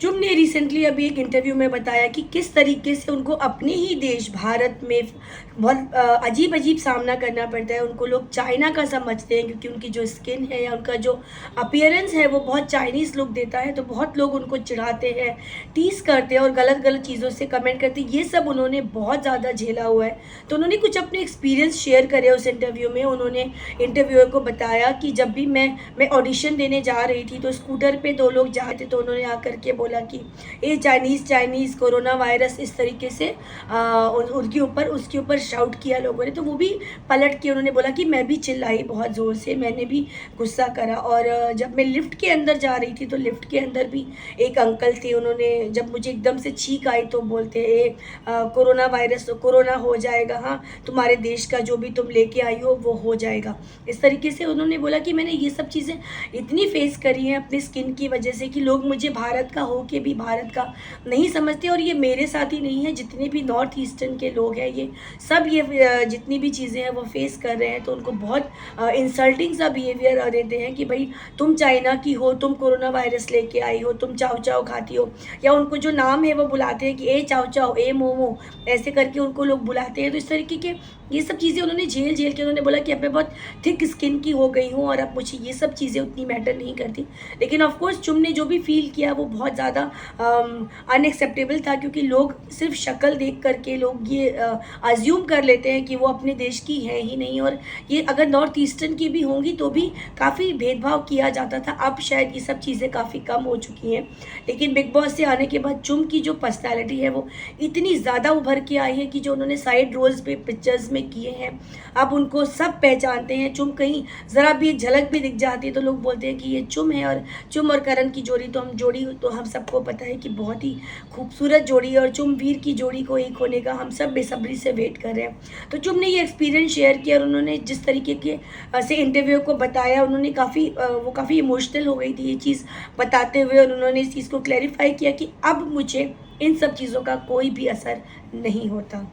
चुम ने रिसेंटली अभी एक इंटरव्यू में बताया कि किस तरीके से उनको अपने ही देश भारत में बहुत अजीब अजीब सामना करना पड़ता है। उनको लोग चाइना का समझते हैं क्योंकि उनकी जो स्किन है या उनका जो अपीयरेंस है वो बहुत चाइनीज़ लुक देता है। तो बहुत लोग उनको चिढ़ाते हैं, टीज़ करते हैं और गलत गलत चीज़ों से कमेंट करते हैं। ये सब उन्होंने बहुत ज़्यादा झेला हुआ है। तो उन्होंने कुछ अपने एक्सपीरियंस शेयर करे उस इंटरव्यू में। उन्होंने इंटरव्यूअर को बताया कि जब भी मैं ऑडिशन देने जा रही थी तो स्कूटर पे 2 लोग जा रहे थे, तो उन्होंने आकर के बोला कि ये चाइनीज़ कोरोना वायरस, इस तरीके से उसके ऊपर शाउट किया लोगों ने। तो वो भी पलट के उन्होंने बोला कि मैं भी चिल्लाई बहुत ज़ोर से, मैंने भी गुस्सा करा। और जब मैं लिफ्ट के अंदर जा रही थी तो लिफ्ट के अंदर भी एक अंकल थे, उन्होंने जब मुझे एकदम से छींक आई तो बोलते कोरोना वायरस, तो कोरोना हो जाएगा, हाँ तुम्हारे देश का जो भी तुम लेके आई हो वो हो जाएगा। इस तरीके से उन्होंने बोला कि मैंने ये सब चीज़ें इतनी फेस करी हैं अपनी स्किन की वजह से कि लोग मुझे भारत का हो के भी भारत का नहीं समझते। और ये मेरे साथ ही नहीं है, जितने भी नॉर्थ ईस्टर्न के लोग हैं ये सब ये जितनी भी चीज़ें हैं वो फेस कर रहे हैं। तो उनको बहुत इंसल्टिंग सा बिहेवियर देते हैं कि भाई तुम चाइना की हो, तुम कोरोना वायरस लेके आई हो, तुम चाव चाव खाती हो, या उनको जो नाम है वो बुलाते हैं कि ए चाव चाव, ए मोमो, ऐसे करके उनको लोग बुलाते हैं। तो इस तरीके के ये सब चीज़ें उन्होंने झेल के उन्होंने बोला कि अब मैं बहुत थिक स्किन की हो गई हूँ और अब मुझे ये सब चीज़ें उतनी मैटर नहीं करती। लेकिन ऑफ कोर्स चुम ने जो भी फील किया वो बहुत ज़्यादा अनएक्सेप्टेबल था, क्योंकि लोग सिर्फ शक्ल देख करके लोग ये अज्यूम कर लेते हैं कि वो अपने देश की है ही नहीं। और ये अगर नॉर्थ ईस्टर्न की भी होंगी तो भी काफ़ी भेदभाव किया जाता था। अब शायद ये सब चीज़ें काफ़ी कम हो चुकी हैं। लेकिन बिग बॉस से आने के बाद चुम की जो पर्सनैलिटी है वो इतनी ज़्यादा उभर के आई है कि जो उन्होंने साइड रोल्स पे पिक्चर्स में किए हैं अब उनको सब पहचानते हैं। चुम कहीं ज़रा भी एक झलक भी दिख जाती है तो लोग बोलते हैं कि ये चुम है। और चुम और करण की जोड़ी तो हम सबको पता है कि बहुत ही खूबसूरत जोड़ी है। और चुम वीर की जोड़ी को एक होने का हम सब बेसब्री से वेट कर रहे हैं। तो चुम ने ये एक्सपीरियंस शेयर किया और उन्होंने जिस तरीके के से इंटरव्यू को बताया, उन्होंने काफ़ी इमोशनल हो गई थी ये चीज़ बताते हुए। और उन्होंने इस चीज़ को क्लैरिफाई किया कि अब मुझे इन सब चीज़ों का कोई भी असर नहीं होता।